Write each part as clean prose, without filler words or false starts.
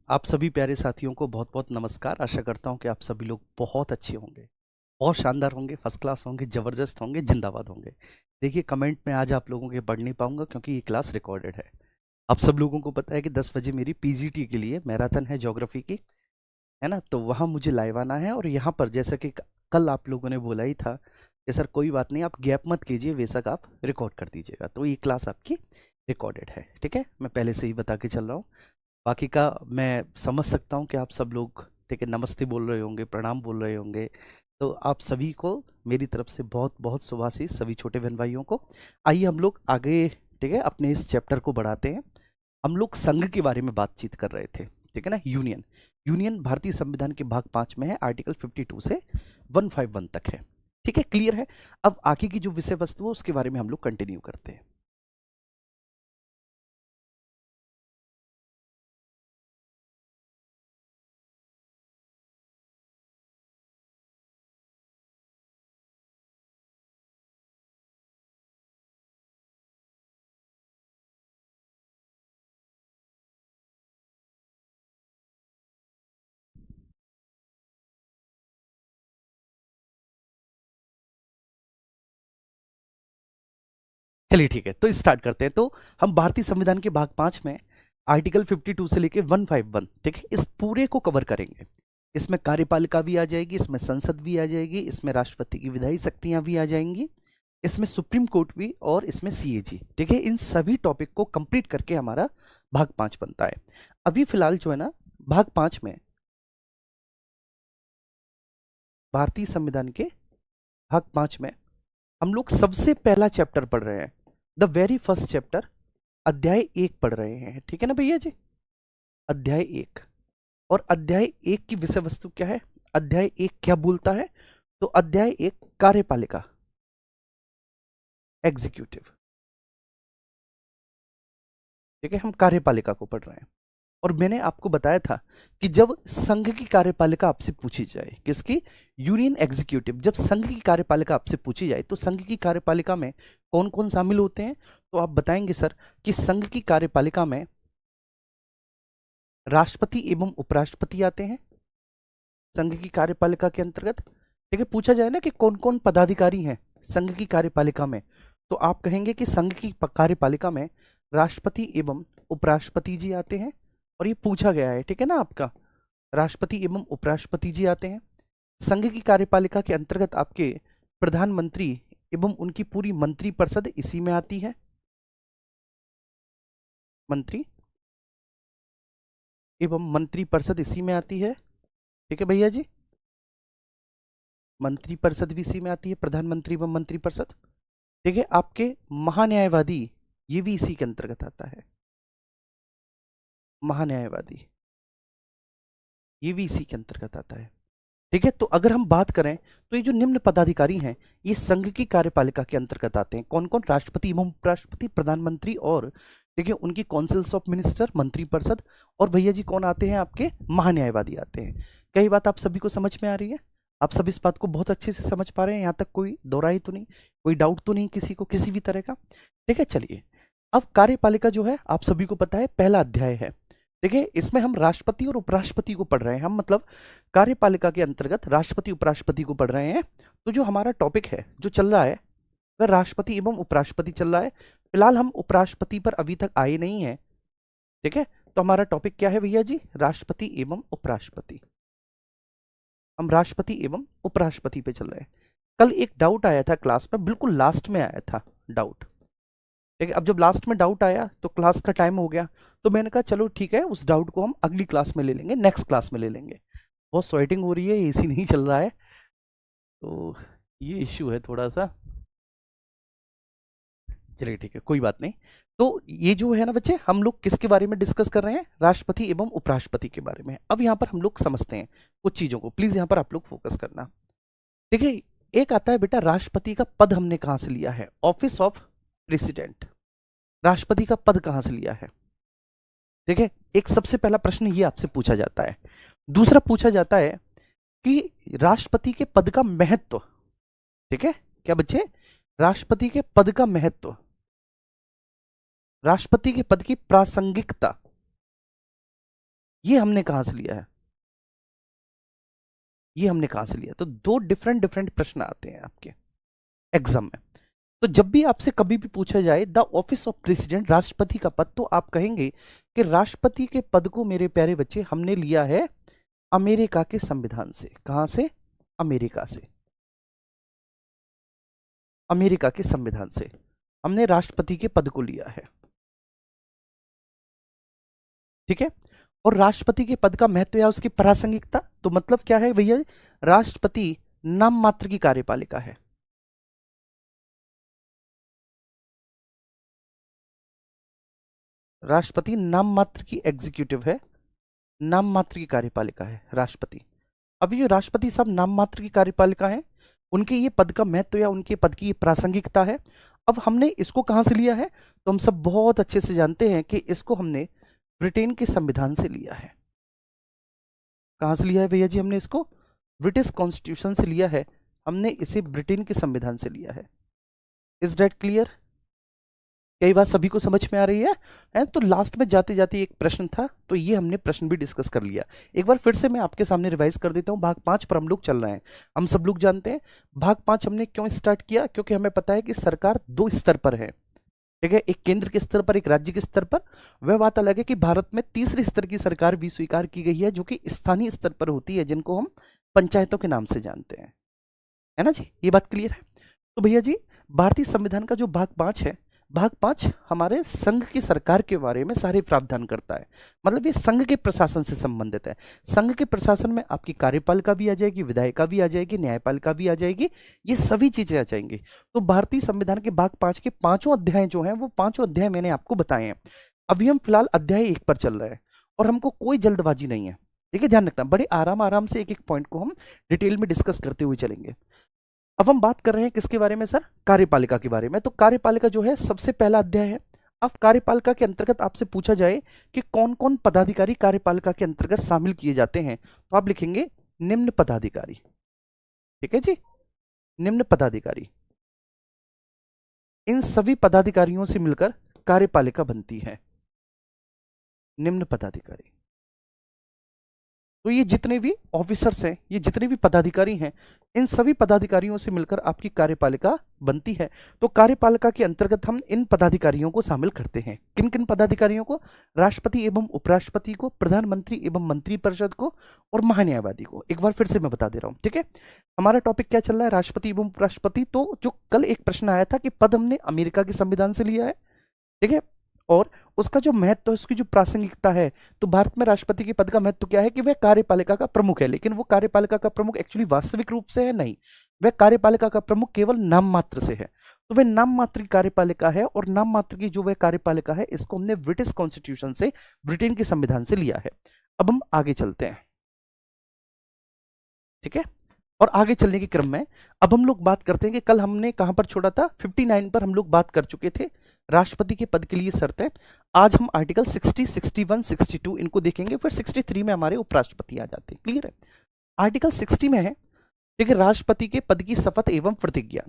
आप सभी प्यारे साथियों को बहुत बहुत नमस्कार। आशा करता हूं कि आप सभी लोग बहुत अच्छे होंगे, बहुत शानदार होंगे, फर्स्ट क्लास होंगे, ज़बरदस्त होंगे, जिंदाबाद होंगे। देखिए, कमेंट में आज आप लोगों के पढ़ नहीं पाऊंगा क्योंकि ये क्लास रिकॉर्डेड है। आप सब लोगों को पता है कि 10 बजे मेरी पीजीटी के लिए मैराथन है ज्योग्राफी की, है ना। तो वहाँ मुझे लाइव आना है और यहाँ पर जैसा कि कल आप लोगों ने बोला ही था कि सर कोई बात नहीं, आप गैप मत कीजिए, बेशक आप रिकॉर्ड कर दीजिएगा। तो ये क्लास आपकी रिकॉर्डेड है, ठीक है। मैं पहले से ही बता के चल रहा हूँ। बाकी का मैं समझ सकता हूँ कि आप सब लोग, ठीक है, नमस्ते बोल रहे होंगे, प्रणाम बोल रहे होंगे। तो आप सभी को मेरी तरफ से बहुत बहुत शुभाशीष, सभी छोटे बहन भाइयों को। आइए हम लोग आगे, ठीक है, अपने इस चैप्टर को बढ़ाते हैं। हम लोग संघ के बारे में बातचीत कर रहे थे, ठीक है ना। यूनियन, यूनियन भारतीय संविधान के भाग 5 में है, आर्टिकल 52 से 151 तक है, ठीक है, क्लियर है। अब आगे की जो विषय वस्तु है उसके बारे में हम लोग कंटिन्यू करते हैं। चलिए ठीक है, तो स्टार्ट करते हैं। तो हम भारतीय संविधान के भाग 5 में आर्टिकल 52 से लेके 151, ठीक है, इस पूरे को कवर करेंगे। इसमें कार्यपालिका भी आ जाएगी, इसमें संसद भी आ जाएगी, इसमें राष्ट्रपति की विधायी शक्तियां भी आ जाएंगी, इसमें सुप्रीम कोर्ट भी, और इसमें सीएजी, ठीक है। इन सभी टॉपिक को कंप्लीट करके हमारा भाग 5 बनता है। अभी फिलहाल जो है ना, भाग 5 में भारतीय संविधान के भाग 5 में हम लोग सबसे पहला चैप्टर पढ़ रहे हैं, द वेरी फर्स्ट चैप्टर, अध्याय 1 पढ़ रहे हैं, ठीक है ना भैया जी। अध्याय 1। और अध्याय 1 की विषय वस्तु क्या है, अध्याय 1 क्या बोलता है? तो अध्याय 1 कार्यपालिका, एग्जीक्यूटिव, ठीक है, हम कार्यपालिका को पढ़ रहे हैं। और मैंने आपको बताया था कि जब संघ की कार्यपालिका आपसे पूछी जाए, किसकी? यूनियन एग्जीक्यूटिव, जब संघ की कार्यपालिका आपसे पूछी जाए तो संघ की कार्यपालिका में कौन कौन शामिल होते हैं? तो आप बताएंगे सर कि संघ की कार्यपालिका में राष्ट्रपति एवं उपराष्ट्रपति आते हैं संघ की कार्यपालिका के अंतर्गत। ठीक है, पूछा जाए ना कि कौन कौन पदाधिकारी हैं संघ की कार्यपालिका में, तो आप कहेंगे कि संघ की कार्यपालिका में राष्ट्रपति एवं उपराष्ट्रपति जी आते हैं। और ये पूछा गया है, ठीक है ना आपका, राष्ट्रपति एवं उपराष्ट्रपति जी आते हैं। संघ की कार्यपालिका के अंतर्गत आपके प्रधानमंत्री एवं उनकी पूरी मंत्रिपरिषद इसी में आती है। मंत्री एवं मंत्रिपरिषद इसी में आती है, ठीक है भैया जी। मंत्रिपरिषद भी इसी में आती है, प्रधानमंत्री एवं मंत्रिपरिषद, ठीक है। आपके महान्यायवादी, ये भी इसी के अंतर्गत आता है, महान्यायवादी, ये भी इसी के अंतर्गत आता है, ठीक है। तो अगर हम बात करें तो ये जो निम्न पदाधिकारी हैं ये संघ की कार्यपालिका के अंतर्गत आते हैं। कौन कौन? राष्ट्रपति एवं उपराष्ट्रपति, प्रधानमंत्री, और ठीक है उनकी काउंसिल्स ऑफ मिनिस्टर, मंत्रिपरिषद। और भैया जी कौन आते हैं? आपके महान्यायवादी आते हैं। क्या ये बात आप सभी को समझ में आ रही है? आप सब इस बात को बहुत अच्छे से समझ पा रहे हैं? यहाँ तक कोई दोहराई तो नहीं, कोई डाउट तो नहीं किसी को किसी भी तरह का? ठीक है, चलिए। अब कार्यपालिका जो है आप सभी को पता है पहला अध्याय है, ठीक है। इसमें हम राष्ट्रपति और उपराष्ट्रपति को पढ़ रहे हैं, हम मतलब कार्यपालिका के अंतर्गत राष्ट्रपति उपराष्ट्रपति को पढ़ रहे हैं। तो जो हमारा टॉपिक है जो चल रहा है वह राष्ट्रपति एवं उपराष्ट्रपति चल रहा है। फिलहाल हम उपराष्ट्रपति पर अभी तक आए नहीं है, ठीक है। तो हमारा टॉपिक क्या है भैया जी? राष्ट्रपति एवं उपराष्ट्रपति। हम राष्ट्रपति एवं उपराष्ट्रपति पे चल रहे हैं। कल एक डाउट आया था क्लास में, बिल्कुल लास्ट में आया था डाउट, ठीक है। अब जब लास्ट में डाउट आया तो क्लास का टाइम हो गया, तो मैंने कहा चलो ठीक है, उस डाउट को हम अगली क्लास में ले लेंगे, नेक्स्ट क्लास में ले लेंगे। बहुत स्वेटिंग हो रही है, एसी नहीं चल रहा है, तो ये इश्यू है थोड़ा सा। चलिए ठीक है, कोई बात नहीं। तो ये जो है ना बच्चे, हम लोग किसके बारे में डिस्कस कर रहे हैं? राष्ट्रपति एवं उपराष्ट्रपति के बारे में। अब यहाँ पर हम लोग समझते हैं कुछ चीजों को, प्लीज यहाँ पर आप लोग फोकस करना, ठीक है। एक आता है बेटा, राष्ट्रपति का पद हमने कहाँ से लिया है? Office of president. राष्ट्रपति का पद कहाँ से लिया है? ठीक है, एक सबसे पहला प्रश्न ये आपसे पूछा जाता है। दूसरा पूछा जाता है कि राष्ट्रपति के पद का महत्व, ठीक है, क्या बच्चे? राष्ट्रपति के पद का महत्व, राष्ट्रपति के पद की प्रासंगिकता, ये हमने कहां से लिया है? ये हमने कहां से लिया? तो दो डिफरेंट डिफरेंट प्रश्न आते हैं आपके एग्जाम में। तो जब भी आपसे कभी भी पूछा जाए द ऑफिस ऑफ प्रेसिडेंट, राष्ट्रपति का पद, तो आप कहेंगे कि राष्ट्रपति के पद को मेरे प्यारे बच्चे हमने लिया है अमेरिका के संविधान से। कहां से? अमेरिका से। अमेरिका के संविधान से हमने राष्ट्रपति के पद को लिया है। ठीक है। और राष्ट्रपति के पद का महत्व या उसकी प्रासंगिकता, तो मतलब क्या है भैया? राष्ट्रपति नाम मात्र की कार्यपालिका है। राष्ट्रपति नाम मात्र की एग्जीक्यूटिव है, नाम मात्र की कार्यपालिका है राष्ट्रपति। अब ये राष्ट्रपति साहब नाम मात्र की कार्यपालिका है, उनके ये पद का महत्व या उनके पद की ये प्रासंगिकता है। अब हमने इसको कहां से लिया है? तो हम सब बहुत अच्छे से जानते हैं कि इसको हमने ब्रिटेन के संविधान से लिया है। कहां से लिया है भैया जी? हमने इसको ब्रिटिश कॉन्स्टिट्यूशन से लिया है, हमने इसे ब्रिटेन के संविधान से लिया है। Is that clear? कई बात सभी को समझ में आ रही है? तो लास्ट में जाते जाते एक प्रश्न था, तो ये हमने प्रश्न भी डिस्कस कर लिया। एक बार फिर से मैं आपके सामने रिवाइज कर देता हूँ। भाग 5 पर हम लोग चल रहे हैं। हम सब लोग जानते हैं भाग 5 हमने क्यों स्टार्ट किया, क्योंकि हमें पता है कि सरकार दो स्तर पर है। ठीक है, एक केंद्र के स्तर पर, एक राज्य के स्तर पर। वह बात अलग है कि भारत में तीसरे स्तर की सरकार भी स्वीकार की गई है, जो कि स्थानीय स्तर पर होती है, जिनको हम पंचायतों के नाम से जानते हैं। है ना जी? ये बात क्लियर है? तो भैया जी, भारतीय संविधान का जो भाग 5 है, भाग 5 हमारे संघ की सरकार के बारे में सारे प्रावधान करता है। मतलब ये संघ के प्रशासन से संबंधित है। संघ के प्रशासन में आपकी कार्यपालिका भी आ जाएगी, विधायिका भी आ जाएगी, न्यायपालिका भी आ जाएगी, ये सभी चीजें आ जाएंगी। तो भारतीय संविधान के भाग 5 के पांचों अध्याय जो हैं, वो पांचों अध्याय मैंने आपको बताए हैं। अभी हम फिलहाल अध्याय 1 पर चल रहे हैं और हमको कोई जल्दबाजी नहीं है। ठीक है, ध्यान रखना, बड़े आराम आराम से एक एक पॉइंट को हम डिटेल में डिस्कस करते हुए चलेंगे। अब हम बात कर रहे हैं किसके बारे में सर? कार्यपालिका के बारे में। तो कार्यपालिका जो है सबसे पहला अध्याय है। अब कार्यपालिका के अंतर्गत आपसे पूछा जाए कि कौन कौन पदाधिकारी कार्यपालिका के अंतर्गत शामिल किए जाते हैं, तो आप लिखेंगे निम्न पदाधिकारी। ठीक है जी, निम्न पदाधिकारी। इन सभी पदाधिकारियों से मिलकर कार्यपालिका बनती है। निम्न पदाधिकारी, तो ये जितने भी ऑफिसर्स हैं, ये जितने भी पदाधिकारी हैं, इन सभी पदाधिकारियों से मिलकर आपकी कार्यपालिका बनती है। तो कार्यपालिका के अंतर्गत हम इन पदाधिकारियों को शामिल करते हैं। किन किन पदाधिकारियों को? राष्ट्रपति एवं उपराष्ट्रपति को, प्रधानमंत्री एवं मंत्रिपरिषद को, और महान्यायवादी को। एक बार फिर से मैं बता दे रहा हूं। ठीक है, हमारा टॉपिक क्या चल रहा है? राष्ट्रपति एवं उपराष्ट्रपति। तो जो कल एक प्रश्न आया था कि पद हमने अमेरिका के संविधान से लिया है, ठीक है, और उसका जो महत्व है, उसकी जो प्रासंगिकता है, तो भारत में राष्ट्रपति के पद का महत्व क्या है कि वह कार्यपालिका का प्रमुख है। लेकिन वो कार्यपालिका का प्रमुख एक्चुअली वास्तविक रूप से है नहीं, वह कार्यपालिका का प्रमुख केवल नाम मात्र से है। तो वह नाम मात्र की कार्यपालिका है, और नाम मात्र की जो वह कार्यपालिका है, इसको हमने ब्रिटिश कॉन्स्टिट्यूशन से, ब्रिटेन के संविधान से लिया है। अब हम आगे चलते हैं। ठीक है, और आगे चलने के क्रम में अब हम लोग बात करते हैं कि कल हमने कहां पर छोड़ा था? 59 पर हम लोग बात कर चुके थे, राष्ट्रपति के पद के लिए शर्तें। आज हम आर्टिकल 60, 61, 62 इनको देखेंगे, फिर 63 में हमारे उपराष्ट्रपति आ जाते हैं। क्लियर है? आर्टिकल 60 में है, ठीक है, राष्ट्रपति के पद की शपथ एवं प्रतिज्ञा,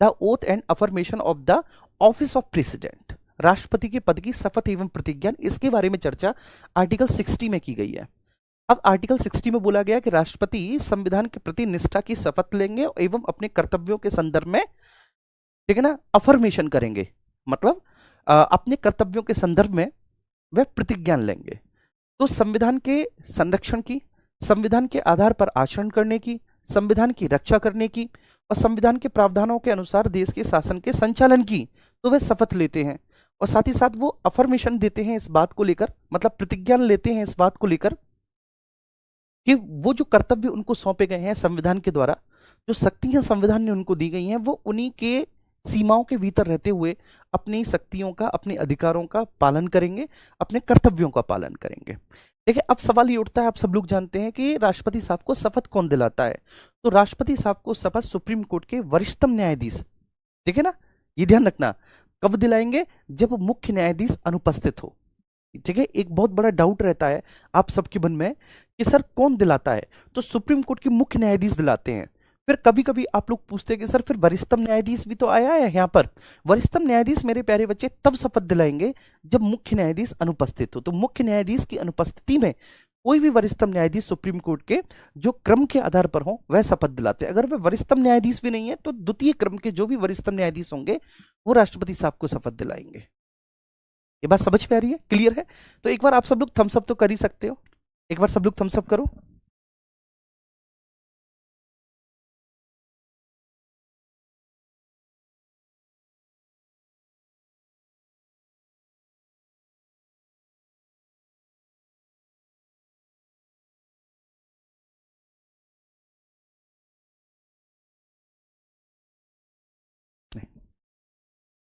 the oath and affirmation of the office of president. राष्ट्रपति के पद की शपथ एवं प्रतिज्ञा, इसके बारे में चर्चा आर्टिकल 60 में की गई है। अब आर्टिकल 60 में बोला गया कि राष्ट्रपति संविधान के प्रति निष्ठा की शपथ लेंगे एवं अपने कर्तव्यों के संदर्भ में, ठीक है ना, अफर्मेशन करेंगे। मतलब अपने कर्तव्यों के संदर्भ में वह प्रतिज्ञा लेंगे। तो संविधान के संरक्षण की, संविधान के आधार पर आचरण करने की, संविधान की रक्षा करने की, और संविधान के प्रावधानों के अनुसार देश के शासन के संचालन की, तो वह शपथ लेते हैं। और साथ ही साथ वो अफर्मेशन देते हैं इस बात को लेकर, मतलब प्रतिज्ञा लेते हैं इस बात को लेकर कि वो जो कर्तव्य उनको सौंपे गए हैं संविधान के द्वारा, जो शक्तियां संविधान ने उनको दी गई हैं, वो उन्हीं के सीमाओं के भीतर रहते हुए अपनी शक्तियों का, अपने अधिकारों का पालन करेंगे, अपने कर्तव्यों का पालन करेंगे। देखिए, अब सवाल ये उठता है, आप सब लोग जानते हैं कि राष्ट्रपति साहब को शपथ कौन दिलाता है? तो राष्ट्रपति साहब को शपथ सुप्रीम कोर्ट के वरिष्ठतम न्यायाधीश, ठीक है ना, ये ध्यान रखना, कब दिलाएंगे? जब मुख्य न्यायाधीश अनुपस्थित हो। ठीक है, एक बहुत बड़ा डाउट रहता है आप सबके मन में कि सर कौन दिलाता है? तो सुप्रीम कोर्ट के मुख्य न्यायाधीश दिलाते हैं। फिर कभी कभी आप लोग पूछते हैं कि सर फिर वरिष्ठतम न्यायाधीश भी तो आया है यहाँ पर। वरिष्ठतम न्यायाधीश मेरे प्यारे बच्चे तब शपथ दिलाएंगे जब मुख्य न्यायाधीश अनुपस्थित हो। तो मुख्य न्यायाधीश की अनुपस्थिति में कोई भी वरिष्ठतम न्यायाधीश सुप्रीम कोर्ट के जो क्रम के आधार पर हो वह शपथ दिलाते हैं। अगर वह वरिष्ठतम न्यायाधीश भी नहीं है तो द्वितीय क्रम के जो भी वरिष्ठतम न्यायाधीश होंगे वो राष्ट्रपति साहब को शपथ दिलाएंगे। ये बात समझ में आ रही है, क्लियर है? तो एक बार आप सब लोग थम्स अप तो कर ही सकते हो, एक बार सब लोग थम्स अप करो।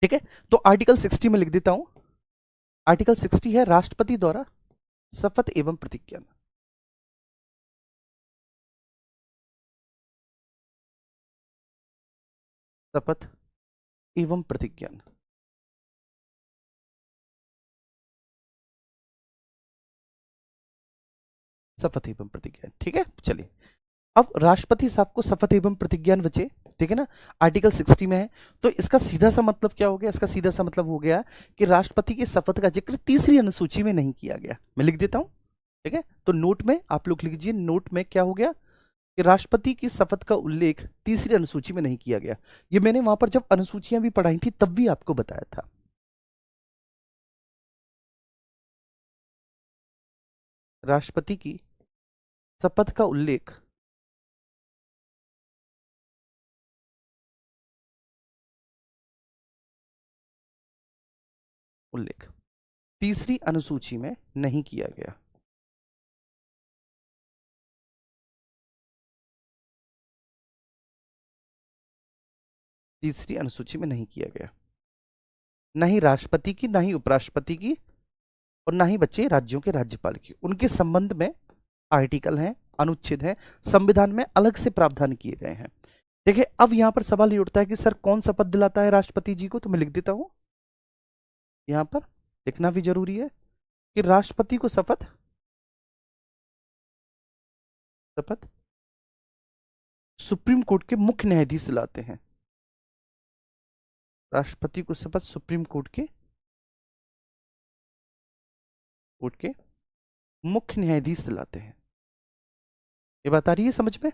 ठीक है, तो आर्टिकल 60 में लिख देता हूं। आर्टिकल 60 है राष्ट्रपति द्वारा शपथ एवं प्रतिज्ञा। शपथ एवं प्रतिज्ञा। शपथ एवं प्रतिज्ञा, ठीक है, चलिए। अब राष्ट्रपति साहब को शपथ एवं प्रतिज्ञान बचे, ठीक है ना, आर्टिकल 60 में है। तो इसका सीधा सा मतलब क्या हो गया? इसका सीधा सा मतलब हो गया कि राष्ट्रपति की शपथ का जिक्र तीसरी अनुसूची में नहीं किया गया। मैं लिख देता हूं, ठीक है, तो नोट में आप लोग लिख लीजिए, नोट में क्या हो गया कि राष्ट्रपति की शपथ का उल्लेख तीसरी अनुसूची में नहीं किया गया। ये मैंने वहां पर जब अनुसूचियां भी पढ़ाई थी तब भी आपको बताया था। राष्ट्रपति की शपथ का उल्लेख तीसरी अनुसूची में नहीं किया गया। तीसरी अनुसूची में नहीं किया गया, ना ही राष्ट्रपति की, ना ही उपराष्ट्रपति की, और ना ही बच्चे राज्यों के राज्यपाल की। उनके संबंध में आर्टिकल हैं, अनुच्छेद हैं, संविधान में अलग से प्रावधान किए गए हैं। देखिए, अब यहां पर सवाल ये उठता है कि सर कौन शपथ दिलाता है राष्ट्रपति जी को? तो मैं लिख देता हूं, यहां पर लिखना भी जरूरी है कि राष्ट्रपति को शपथ शपथ सुप्रीम कोर्ट के मुख्य न्यायाधीश दिलाते हैं। राष्ट्रपति को शपथ सुप्रीम कोर्ट के मुख्य न्यायाधीश दिलाते हैं। ये बात आ रही है समझ में?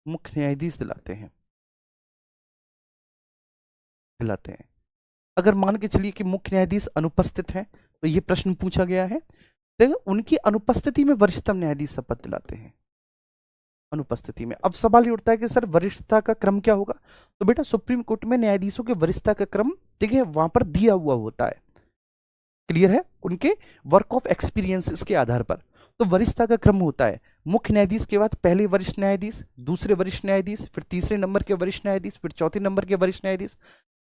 मुख्य न्यायाधीश दिलाते हैं। अगर मान के चलिए कि मुख्य न्यायाधीश अनुपस्थित हैं तो ये प्रश्न पूछा गया है, देखो उनकी अनुपस्थिति में वरिष्ठतम न्यायाधीश शपथ दिलाते हैं। अनुपस्थिति में अब सवाल ये उठता है कि सर वरिष्ठता का क्रम क्या होगा? तो बेटा सुप्रीम कोर्ट में न्यायाधीशों के वरिष्ठता का क्रम, ठीक है, वहां पर दिया हुआ होता है, क्लियर है, उनके वर्क ऑफ एक्सपीरियंसेस के आधार पर। तो वरिष्ठता का क्रम होता है मुख्य न्यायाधीश के बाद पहले वरिष्ठ न्यायाधीश, दूसरे वरिष्ठ न्यायाधीश, फिर तीसरे नंबर के वरिष्ठ न्यायाधीश, फिर चौथे नंबर के वरिष्ठ न्यायाधीश।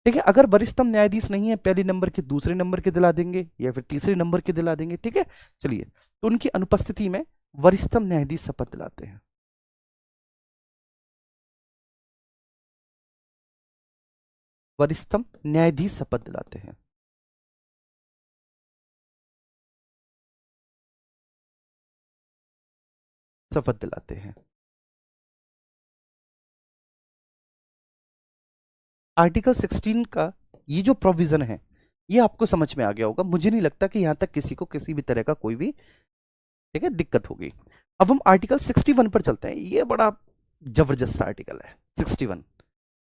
ठीक है, अगर वरिष्ठतम न्यायाधीश नहीं है, पहले नंबर के दूसरे नंबर के दिला देंगे या फिर तीसरे नंबर के दिला देंगे। ठीक है, चलिए, तो उनकी अनुपस्थिति में वरिष्ठतम न्यायाधीश शपथ दिलाते हैं। वरिष्ठतम न्यायाधीश शपथ दिलाते हैं। शपथ दिलाते हैं। आर्टिकल 16 का ये जो प्रोविजन है ये आपको समझ में आ गया होगा। मुझे नहीं लगता कि यहां तक किसी को किसी भी तरह का कोई भी, ठीक है, दिक्कत होगी। अब हम आर्टिकल 61 पर चलते हैं। ये बड़ा जबरदस्त आर्टिकल है 61,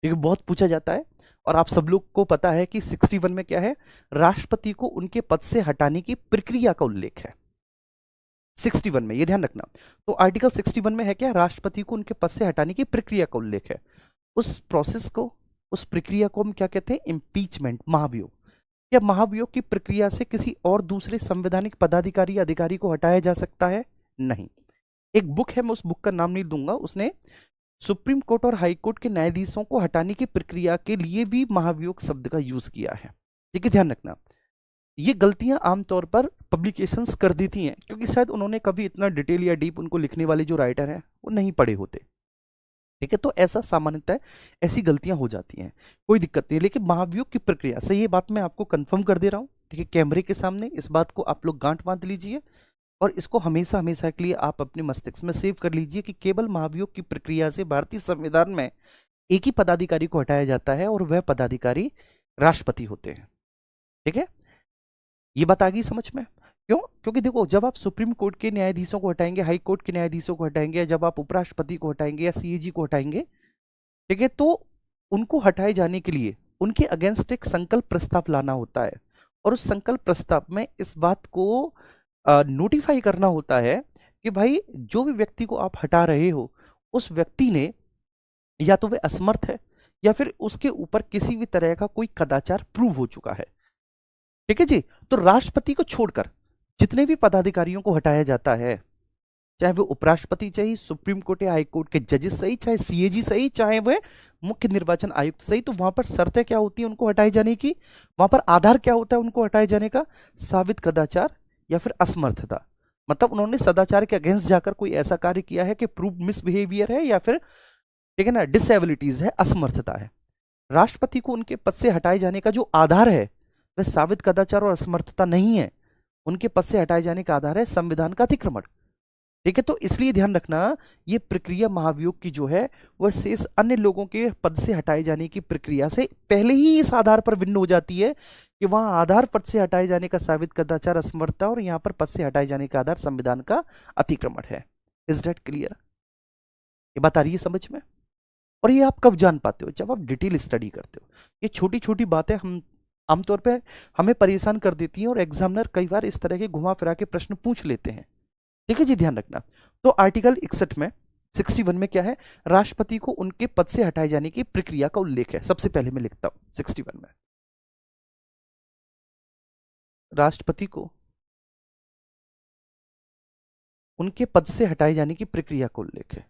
क्योंकि बहुत पूछा जाता है और आप सब लोग को पता है कि 61 में क्या है, राष्ट्रपति को उनके पद से हटाने की प्रक्रिया का उल्लेख है 61 में, ये ध्यान रखना। तो आर्टिकल 61 में है क्या, राष्ट्रपति को उनके पद से हटाने की प्रक्रिया का उल्लेख है। उस प्रोसेस को, उस प्रक्रिया को हम क्या कहते हैं, इम्पीचमेंट, महाभियोग। क्या महाभियोग की प्रक्रिया से किसी और दूसरे संवैधानिक पदाधिकारी या अधिकारी को हटाया जा सकता है? नहीं। एक बुक है, मैं उस बुक का नाम नहीं दूंगा, उसने सुप्रीम कोर्ट और हाई कोर्ट के न्यायाधीशों को हटाने की प्रक्रिया के लिए भी महाभियोग शब्द का यूज किया है। ठीक है, ध्यान रखना। ये गलतियां आमतौर पर पब्लिकेशंस कर देती हैं क्योंकि शायद उन्होंने कभी इतना डिटेल या डीप, उनको लिखने वाले जो राइटर हैं वो नहीं पढ़े होते। ठीक है, तो ऐसा सामान्यतः ऐसी गलतियां हो जाती हैं, कोई दिक्कत नहीं। लेकिन महाभियोग की प्रक्रिया से, ये बात मैं आपको कंफर्म कर दे रहा हूं, ठीक है, कैमरे के सामने, इस बात को आप लोग गांठ बांध लीजिए। और इसको हमेशा हमेशा के लिए आप अपने मस्तिष्क में सेव कर लीजिए कि केवल महाभियोग की प्रक्रिया से भारतीय संविधान में एक ही पदाधिकारी को हटाया जाता है और वह पदाधिकारी राष्ट्रपति होते हैं। ठीक है, ये बात आ गई समझ में? क्यों? क्योंकि देखो, जब आप सुप्रीम कोर्ट के न्यायाधीशों को हटाएंगे, हाई कोर्ट के न्यायाधीशों को हटाएंगे, या जब आप उपराष्ट्रपति को हटाएंगे या सीएजी को हटाएंगे, ठीक है, तो उनको हटाए जाने के लिए उनके अगेंस्ट एक संकल्प प्रस्ताव लाना होता है और उस संकल्प प्रस्ताव में इस बात को नोटिफाई करना होता है कि भाई जो भी व्यक्ति को आप हटा रहे हो उस व्यक्ति ने या तो वह असमर्थ है या फिर उसके ऊपर किसी भी तरह का कोई कदाचार प्रूव हो चुका है। ठीक है जी, तो राष्ट्रपति को छोड़कर जितने भी पदाधिकारियों को हटाया जाता है, चाहे वो उपराष्ट्रपति, चाहे सुप्रीम कोर्ट या हाई कोर्ट के जजेस सही, चाहे सीएजी सही, चाहे वह मुख्य निर्वाचन आयुक्त सही, तो वहां पर शर्तें क्या होती है उनको हटाए जाने की? वहां पर आधार क्या होता है उनको हटाए जाने का? साबित कदाचार या फिर असमर्थता। मतलब उन्होंने सदाचार के अगेंस्ट जाकर कोई ऐसा कार्य किया है कि प्रूव मिसबिहेवियर है या फिर, ठीक है ना, डिसेबिलिटीज है, असमर्थता है। राष्ट्रपति को उनके पद से हटाए जाने का जो आधार है वह साबित कदाचार और असमर्थता नहीं है, उनके पद से हटाए जाने का आधार है संविधान का अतिक्रमण। ठीक है, तो इसलिए ध्यान रखना, ये प्रक्रिया महाभियोग की जो है वह शेष अन्य लोगों के पद से हटाए जाने की प्रक्रिया से पहले ही इस आधार पर भिन्न हो जाती है कि वहां आधार पद से हटाए जाने का साबित कदाचार असमर्थता और यहां पर पद से हटाए जाने का आधार संविधान का अतिक्रमण है। Is that clear? ये बात आ रही है समझ में? और ये आप कब जान पाते हो? जब आप डिटेल स्टडी करते हो। ये छोटी छोटी बातें हम आमतौर पे हमें परेशान कर देती हैं और एग्जामिनर कई बार इस तरह के घुमा फिरा के प्रश्न पूछ लेते हैं। ठीक है जी, ध्यान रखना। तो आर्टिकल 61 में 61 में क्या है? राष्ट्रपति को उनके पद से हटाए जाने की प्रक्रिया का उल्लेख है। सबसे पहले मैं लिखता हूं 61 में राष्ट्रपति को उनके पद से हटाए जाने की प्रक्रिया का उल्लेख है।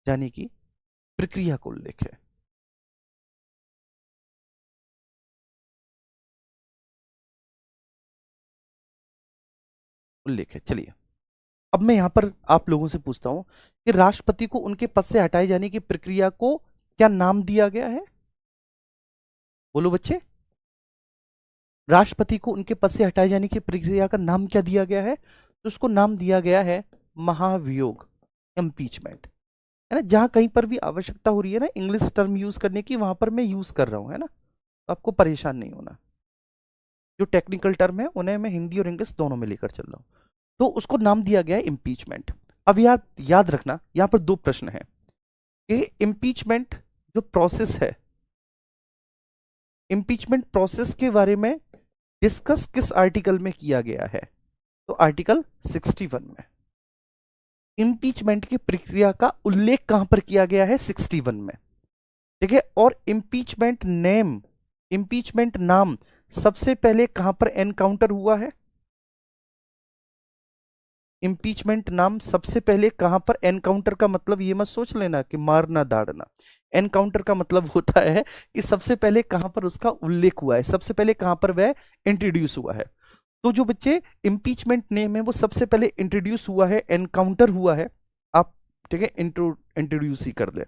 जाने की प्रक्रिया का उल्लेख है। उल्लेख है। चलिए, अब मैं यहां पर आप लोगों से पूछता हूं कि राष्ट्रपति को उनके पद से हटाए जाने की प्रक्रिया को क्या नाम दिया गया है? बोलो बच्चे, राष्ट्रपति को उनके पद से हटाए जाने की प्रक्रिया का नाम क्या दिया गया है? तो उसको नाम दिया गया है महाभियोग, इम्पीचमेंट, है ना। जहां कहीं पर भी आवश्यकता हो रही है ना इंग्लिश टर्म यूज करने की, वहां पर मैं यूज कर रहा हूं, है ना, तो आपको परेशान नहीं होना। जो टेक्निकल टर्म है उन्हें मैं हिंदी और इंग्लिश दोनों में लेकर चल रहा हूं। तो उसको नाम दिया गया है इम्पीचमेंट। अब याद रखना, यहां पर दो प्रश्न है कि इम्पीचमेंट जो प्रोसेस है, इम्पीचमेंट प्रोसेस के बारे में डिस्कस किस आर्टिकल में किया गया है? तो आर्टिकल 61 में। इम्पीचमेंट की प्रक्रिया का उल्लेख कहां पर किया गया है? 61 में। ठीक है, और इम्पीचमेंट नाम सबसे पहले कहां पर एनकाउंटर हुआ है? इम्पीचमेंट नाम सबसे पहले कहां पर एनकाउंटर का मतलब ये मत सोच लेना कि मारना दाड़ना। एनकाउंटर का मतलब होता है कि सबसे पहले कहां पर उसका उल्लेख हुआ है, सबसे पहले कहां पर वह इंट्रोड्यूस हुआ है। तो जो बच्चे इम्पीचमेंट नेम है वो सबसे पहले इंट्रोड्यूस हुआ है, एनकाउंटर हुआ है। आप, ठीक है, इंट्रोड्यूस ही कर दे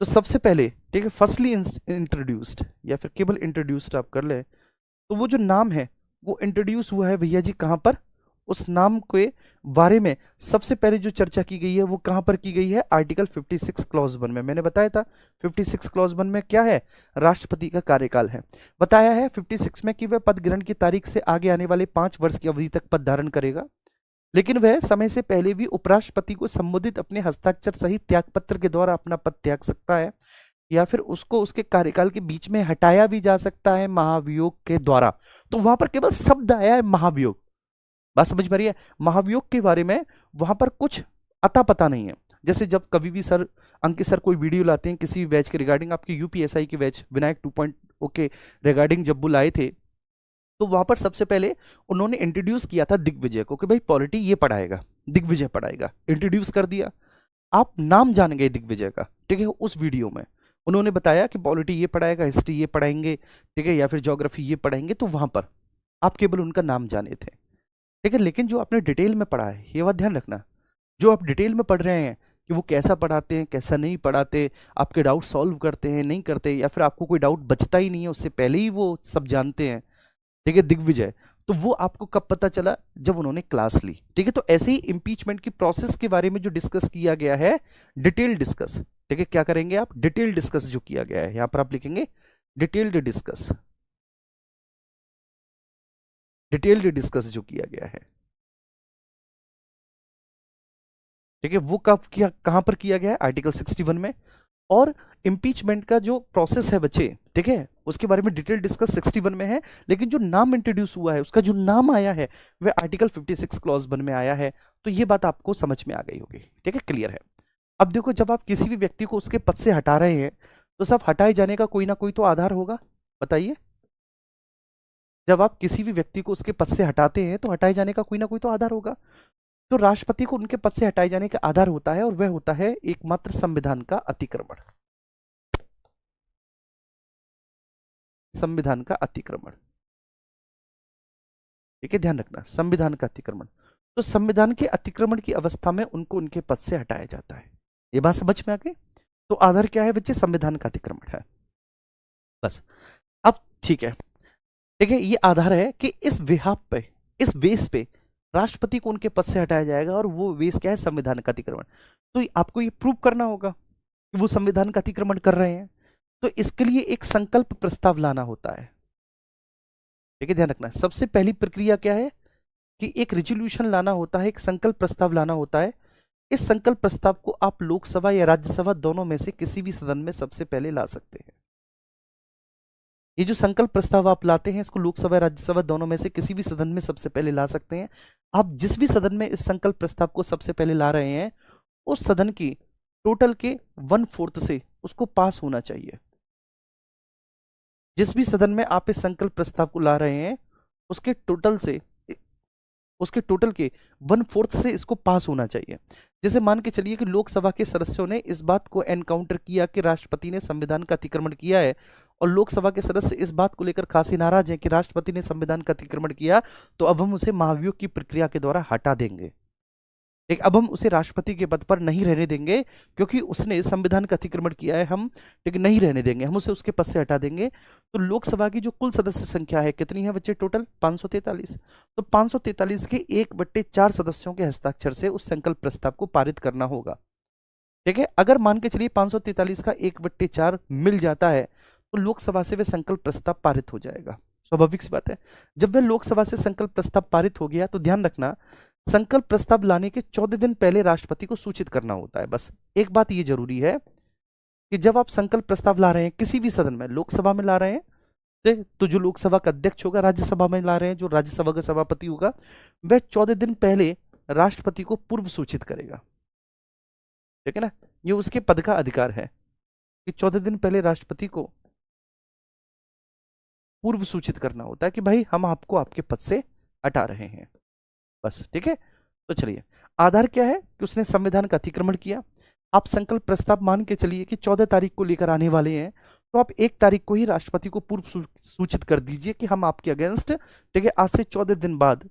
तो सबसे पहले, ठीक है, फर्स्टली इंट्रोड्यूस्ड या फिर केवल इंट्रोड्यूस्ड आप कर ले, तो वो जो नाम है वो इंट्रोड्यूस हुआ है भैया जी कहां पर? उस नाम के बारे में सबसे पहले जो चर्चा की गई है वो कहां पर की गई है? आर्टिकल 56 क्लॉज 1 में। मैंने बताया था 56 क्लॉज 1 में क्या है? राष्ट्रपति का कार्यकाल है। बताया है 56 में कि वह पद ग्रहण की तारीख से आगे आने वाले 5 वर्ष की अवधि तक पद धारण करेगा, लेकिन वह समय से पहले भी उपराष्ट्रपति को संबोधित अपने हस्ताक्षर सहित त्यागपत्र के द्वारा अपना पद त्याग सकता है, या फिर उसको उसके कार्यकाल के बीच में हटाया भी जा सकता है महाभियोग के द्वारा। तो वहां पर केवल शब्द आया है महाभियोग। बात समझ में आ रही है? महाभियोग के बारे में वहां पर कुछ अता पता नहीं है। जैसे जब कभी भी सर, अंकित सर कोई वीडियो लाते हैं किसी भी बैच के रिगार्डिंग, आपके यूपीएसआई के बैच विनायक 2.0 के रिगार्डिंग जब वो लाए थे, तो वहां पर सबसे पहले उन्होंने इंट्रोड्यूस किया था दिग्विजय को कि भाई पॉलिटी ये पढ़ाएगा, दिग्विजय पढ़ाएगा, इंट्रोड्यूस कर दिया। आप नाम जान गए दिग्विजय का, ठीक है। उस वीडियो में उन्होंने बताया कि पॉलिटी ये पढ़ाएगा, हिस्ट्री ये पढ़ाएंगे, ठीक है, या फिर ज्योग्राफी ये पढ़ाएंगे, तो वहां पर आप केवल उनका नाम जाने थे, ठीक है। लेकिन जो आपने डिटेल में पढ़ा है, ये बात ध्यान रखना, जो आप डिटेल में पढ़ रहे हैं कि वो कैसा पढ़ाते हैं, कैसा नहीं पढ़ाते, आपके डाउट सॉल्व करते हैं नहीं करते, या फिर आपको कोई डाउट बचता ही नहीं है, उससे पहले ही वो सब जानते हैं। ठीक है, दिग्विजय। तो वो आपको कब पता चला? जब उन्होंने क्लास ली। ठीक है, तो ऐसे ही इंपीचमेंट की प्रोसेस के बारे में जो डिस्कस किया गया है, डिटेल डिस्कस। ठीक है, क्या करेंगे आप? डिटेल डिस्कस जो किया गया है, यहां पर आप लिखेंगे डिटेल्ड डिस्कस। डिटेल्ड डिस्कस जो किया गया है, ठीक है, वो कब किया, कहां पर किया गया है? आर्टिकल 61 में। और इम्पीचमेंट का जो प्रोसेस है बच्चे, ठीक है, उसके बारे में डिटेल डिस्कस 61 में है, लेकिन जो नाम इंट्रोड्यूस हुआ है, उसका जो नाम आया है, वह आर्टिकल 56 क्लॉज 1 में आया है। तो ये बात आपको समझ में आ गई होगी। ठीक है, क्लियर है। अब देखो, जब आप किसी भी व्यक्ति को उसके पद से हटा रहे हैं, तो सब हटाए जाने का कोई ना कोई तो आधार होगा। बताइए, जब आप किसी भी व्यक्ति को उसके पद से हटाते हैं, तो हटाए जाने का कोई ना कोई तो आधार होगा। तो राष्ट्रपति को उनके पद से हटाए जाने का आधार होता है, और वह होता है एकमात्र संविधान का अतिक्रमण। संविधान का अतिक्रमण। ठीक है, ध्यान रखना, संविधान का अतिक्रमण। तो संविधान के अतिक्रमण की अवस्था में उनको उनके पद से हटाया जाता है। ये बात समझ में आ गई? तो आधार क्या है बच्चे? संविधान का अतिक्रमण है। बस। अब ठीक है, ठीक है, ये आधार है कि इस विहाप पे, इस बेस पे राष्ट्रपति को उनके पद से हटाया जाएगा, और वो बेस क्या है? संविधान का अतिक्रमण। तो आपको ये प्रूव करना होगा कि वो संविधान का अतिक्रमण कर रहे हैं। तो इसके लिए एक संकल्प प्रस्ताव लाना होता है। ठीक है, ध्यान रखना, सबसे पहली प्रक्रिया क्या है कि एक रिजोल्यूशन लाना होता है, एक संकल्प प्रस्ताव लाना होता है। इस संकल्प प्रस्ताव को आप लोकसभा या राज्यसभा दोनों में से किसी भी सदन में सबसे पहले ला सकते हैं। ये जो संकल्प प्रस्ताव आप लाते हैं, इसको लोकसभा या राज्यसभा दोनों में से किसी भी सदन में सबसे पहले ला सकते हैं। आप जिस भी सदन में इस संकल्प प्रस्ताव को सबसे पहले ला रहे हैं, उस सदन की टोटल के 1/4 से उसको पास होना चाहिए। जिस भी सदन में आप इस संकल्प प्रस्ताव को ला रहे हैं, उसके टोटल से, उसके टोटल के 1/4 से इसको पास होना चाहिए। जैसे मान के चलिए कि लोकसभा के सदस्यों ने इस बात को एनकाउंटर किया कि राष्ट्रपति ने संविधान का अतिक्रमण किया है, और लोकसभा के सदस्य इस बात को लेकर खासी नाराज हैं कि राष्ट्रपति ने संविधान का अतिक्रमण किया, तो अब हम उसे महाभियोग की प्रक्रिया के द्वारा हटा देंगे। एक, अब हम उसे राष्ट्रपति के पद पर नहीं रहने देंगे, क्योंकि उसने संविधान का अतिक्रमण किया है, हम ठीक नहीं रहने देंगे, हम उसे उसके पद से हटा देंगे। तो लोकसभा की जो कुल सदस्य संख्या है, कितनी है बच्चे? टोटल 543। तो 543 के 1/4 सदस्यों के हस्ताक्षर से उस संकल्प प्रस्ताव को पारित करना होगा। ठीक है, अगर मान के चलिए 543 का 1/4 मिल जाता है, तो लोकसभा से वह संकल्प प्रस्ताव पारित हो जाएगा। स्वाभाविक सी बात है। जब वह लोकसभा से संकल्प प्रस्ताव पारित हो गया, तो ध्यान रखना, संकल्प प्रस्ताव लाने के 14 दिन पहले राष्ट्रपति को सूचित करना होता है। बस एक बात ये जरूरी है कि जब आप संकल्प प्रस्ताव ला रहे हैं किसी भी सदन में, लोकसभा में ला रहे हैं, तो जो लोकसभा का अध्यक्ष होगा, राज्यसभा में ला रहे हैं, जो राज्यसभा का सभापति होगा, वह 14 दिन पहले राष्ट्रपति को पूर्व सूचित करेगा। ठीक है ना, ये उसके पद का अधिकार है कि 14 दिन पहले राष्ट्रपति को पूर्व सूचित करना होता है कि भाई हम आपको आपके पद से हटा रहे हैं। बस, ठीक है। तो चलिए, आधार क्या है कि उसने संविधान का अतिक्रमण किया। आप संकल्प प्रस्ताव मान के चलिए कि 14 तारीख को लेकर आने वाले हैं, तो आप 1 तारीख को ही राष्ट्रपति को पूर्व सूचित कर दीजिए कि हम आपके अगेंस्ट, ठीक है, आज से 14 दिन बाद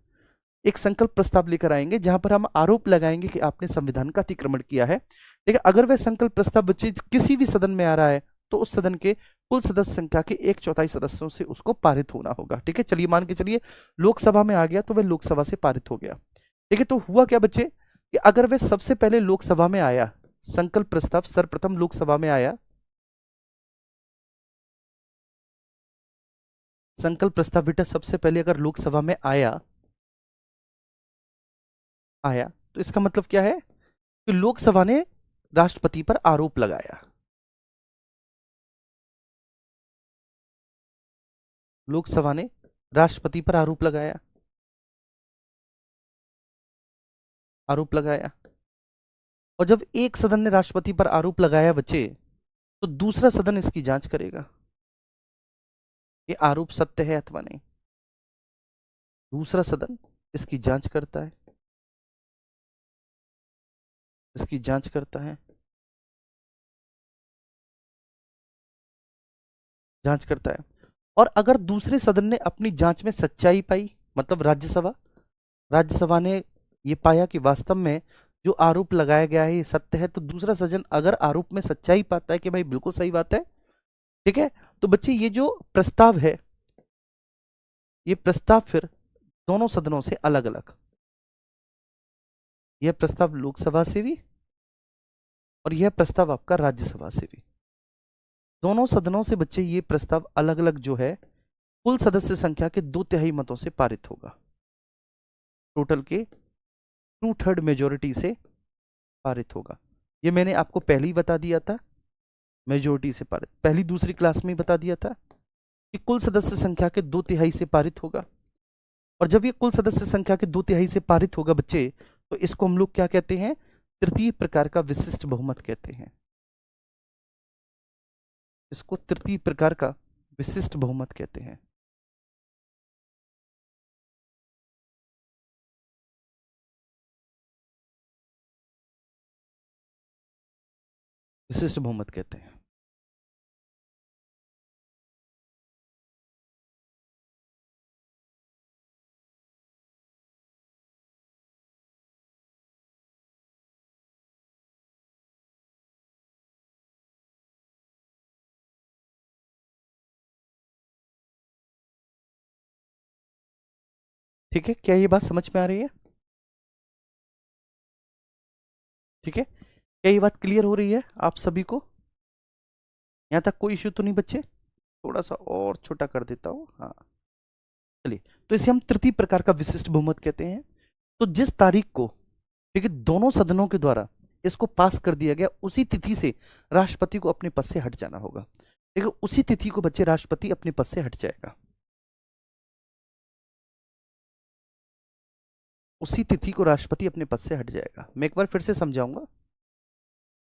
एक संकल्प प्रस्ताव लेकर आएंगे, जहां पर हम आरोप लगाएंगे कि आपने संविधान का अतिक्रमण किया है। ठीक है, अगर वह संकल्प प्रस्ताव बच्चे किसी भी सदन में आ रहा है, तो उस सदन के कुल सदस्य संख्या के 1/4 सदस्यों से उसको पारित होना होगा। ठीक है, चलिए मान के चलिए लोकसभा में आ गया, तो वह लोकसभा से पारित हो गया। ठीक है, तो हुआ क्या बच्चे कि अगर वह सबसे पहले लोकसभा में आया, संकल्प प्रस्ताव सर्वप्रथम लोकसभा में आया, संकल्प प्रस्ताव बेटा सबसे पहले अगर लोकसभा में आया, तो इसका मतलब क्या है कि लोकसभा ने राष्ट्रपति पर आरोप लगाया। लोकसभा ने राष्ट्रपति पर आरोप लगाया, आरोप लगाया। और जब एक सदन ने राष्ट्रपति पर आरोप लगाया बच्चे, तो दूसरा सदन इसकी जांच करेगा ये आरोप सत्य है अथवा नहीं। दूसरा सदन इसकी जांच करता है, इसकी जांच करता है, जांच करता है। और अगर दूसरे सदन ने अपनी जांच में सच्चाई पाई, मतलब राज्यसभा, राज्यसभा ने ये पाया कि वास्तव में जो आरोप लगाया गया है ये सत्य है, तो दूसरा सज्जन अगर आरोप में सच्चाई पाता है कि भाई बिल्कुल सही बात है, ठीक है, तो बच्चे ये जो प्रस्ताव है, ये प्रस्ताव फिर दोनों सदनों से अलग अलग, यह प्रस्ताव लोकसभा से भी और यह प्रस्ताव आपका राज्यसभा से भी, दोनों सदनों से बच्चे ये प्रस्ताव अलग अलग जो है कुल सदस्य संख्या के 2/3 मतों से पारित होगा, टोटल के 2/3 मेजोरिटी से पारित होगा। ये मैंने आपको पहले ही बता दिया था, मेजोरिटी से पारित, पहली दूसरी क्लास में ही बता दिया था कि कुल सदस्य संख्या के 2/3 से पारित होगा। और जब ये कुल सदस्य संख्या के 2/3 से पारित होगा बच्चे, तो इसको हम लोग क्या कहते हैं, तृतीय प्रकार का विशिष्ट बहुमत कहते हैं। इसको तृतीय प्रकार का विशिष्ट बहुमत कहते हैं। विशिष्ट बहुमत कहते हैं। ठीक है, क्या ये बात समझ में आ रही है? ठीक है, क्या ये बात क्लियर हो रही है आप सभी को? यहां तक कोई इश्यू तो नहीं बच्चे? थोड़ा सा और छोटा कर देता हूं, हाँ। चलिए, तो इसे हम तृतीय प्रकार का विशिष्ट बहुमत कहते हैं। तो जिस तारीख को, ठीक है, दोनों सदनों के द्वारा इसको पास कर दिया गया, उसी तिथि से राष्ट्रपति को अपने पद से हट जाना होगा। ठीक है, उसी तिथि को बच्चे राष्ट्रपति अपने पद से हट जाएगा, उसी तिथि को राष्ट्रपति अपने पद से हट जाएगा। मैं एक बार फिर से समझाऊंगा,